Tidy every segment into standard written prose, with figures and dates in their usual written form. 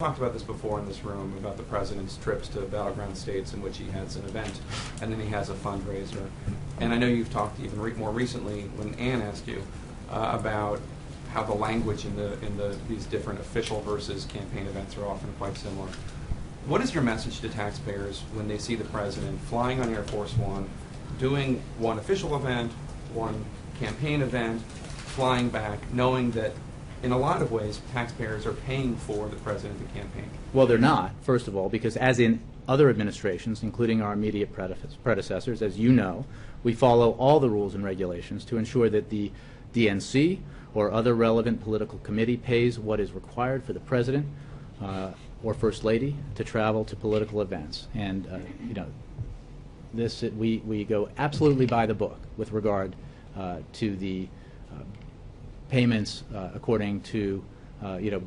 talked about this before in this room, about the president's trips to battleground states in which he has an event and then he has a fundraiser. And I know you've talked even more recently when Ann asked you about how the language in these different official versus campaign events are often quite similar. What is your message to taxpayers when they see the president flying on Air Force One, doing one official event, one campaign event, flying back, knowing that in a lot of ways, taxpayers are paying for the president to campaign? Well, they're not, first of all, because as in other administrations, including our immediate predecessors, as you know, we follow all the rules and regulations to ensure that the DNC or other relevant political committee pays what is required for the president or first lady to travel to political events. And you know, we go absolutely by the book with regard to the payments according to,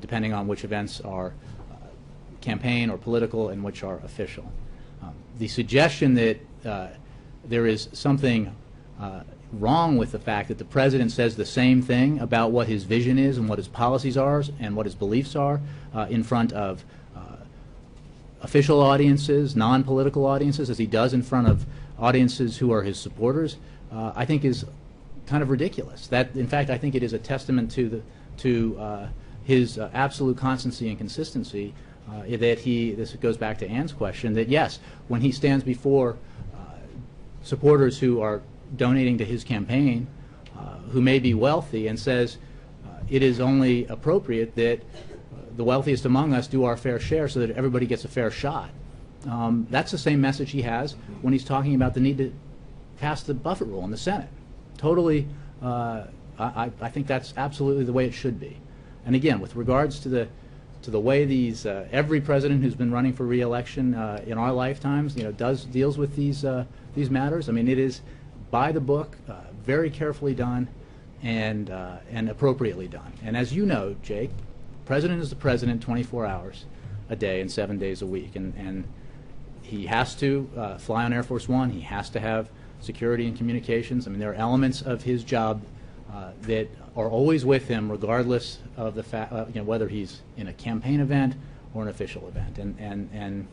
depending on which events are campaign or political and which are official. The suggestion that there is something wrong with the fact that the president says the same thing about what his vision is and what his policies are and what his beliefs are in front of official audiences, non-political audiences, as he does in front of audiences who are his supporters, I think is kind of ridiculous. That, in fact, I think it is a testament to his absolute constancy and consistency. This goes back to Ann's question, that yes, when he stands before supporters who are donating to his campaign, who may be wealthy, and says it is only appropriate that the wealthiest among us do our fair share so that everybody gets a fair shot. That's the same message he has when he's talking about the need to pass the Buffett rule in the Senate. Totally, I think that's absolutely the way it should be. And again, with regards to the way these every president who's been running for re-election in our lifetimes, deals with these matters. I mean, it is by the book, very carefully done, and appropriately done. And as you know, Jake, president is the president 24 hours a day and 7 days a week, and he has to fly on Air Force One. He has to have security and communications. I mean, there are elements of his job that are always with him, regardless of the fact, whether he's in a campaign event or an official event, and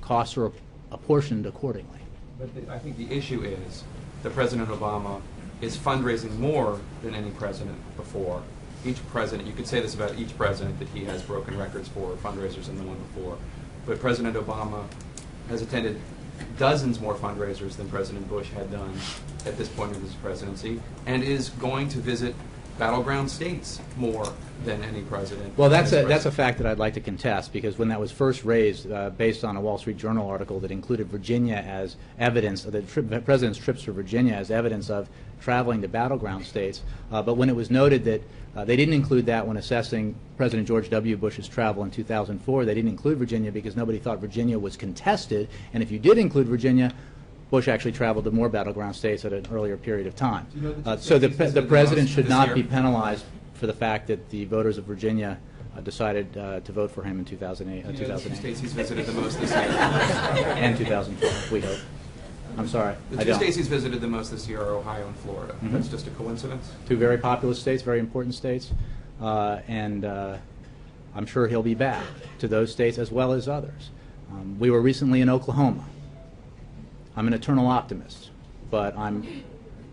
costs are apportioned accordingly. But I think the issue is that President Obama is fundraising more than any president before. Each president, you could say this about each president, that he has broken records for fundraisers than the one before. But President Obama has attended dozens more fundraisers than President Bush had done at this point in his presidency, and is going to visit battleground states more than any president. Well, that's a fact that I'd like to contest, because when that was first raised, based on a Wall Street Journal article that included Virginia as evidence of the president's trips to Virginia as evidence of traveling to battleground states, but when it was noted that they didn't include that when assessing President George W. Bush's travel in 2004, they didn't include Virginia because nobody thought Virginia was contested, and if you did include Virginia, Bush actually traveled to more battleground states at an earlier period of time. So the president should not be penalized for the fact that the voters of Virginia decided to vote for him in 2008. The two states he's visited the most this year. And 2012, we hope. I'm sorry. The two states he's visited the most this year are Ohio and Florida. Mm-hmm. That's just a coincidence? Two very populous states, very important states, and I'm sure he'll be back to those states as well as others. We were recently in Oklahoma. I'm an eternal optimist, but I'm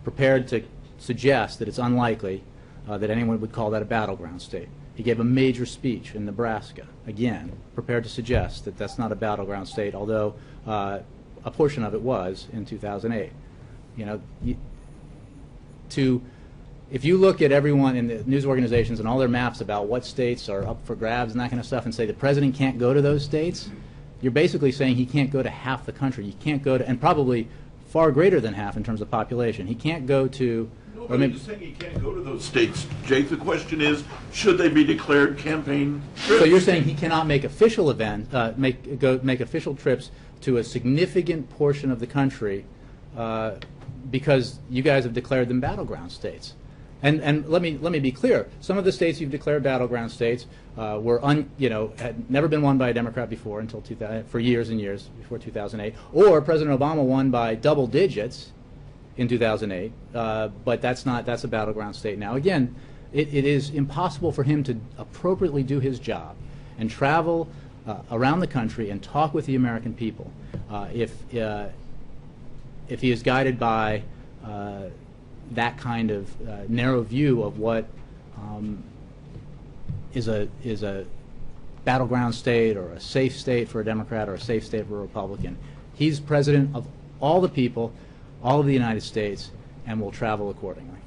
prepared to suggest that it's unlikely that anyone would call that a battleground state. He gave a major speech in Nebraska. Again, prepared to suggest that that's not a battleground state, although a portion of it was in 2008. If you look at everyone in the news organizations and all their maps about what states are up for grabs and that kind of stuff and say the president can't go to those states, you're basically saying he can't go to half the country. He can't go to, and probably far greater than half in terms of population. He can't go to... Nobody's saying he can't go to those states, Jake. The question is, should they be declared campaign trips? So you're saying he cannot make official make official trips to a significant portion of the country because you guys have declared them battleground states. And let me be clear. Some of the states you've declared battleground states had never been won by a Democrat before until for years and years before 2008, or President Obama won by double digits in 2008. But that's a battleground state now. Again, it is impossible for him to appropriately do his job and travel around the country and talk with the American people. If he is guided by that kind of narrow view of what is a battleground state or a safe state for a Democrat or a safe state for a Republican, he's president of all the people, all of the United States, and will travel accordingly.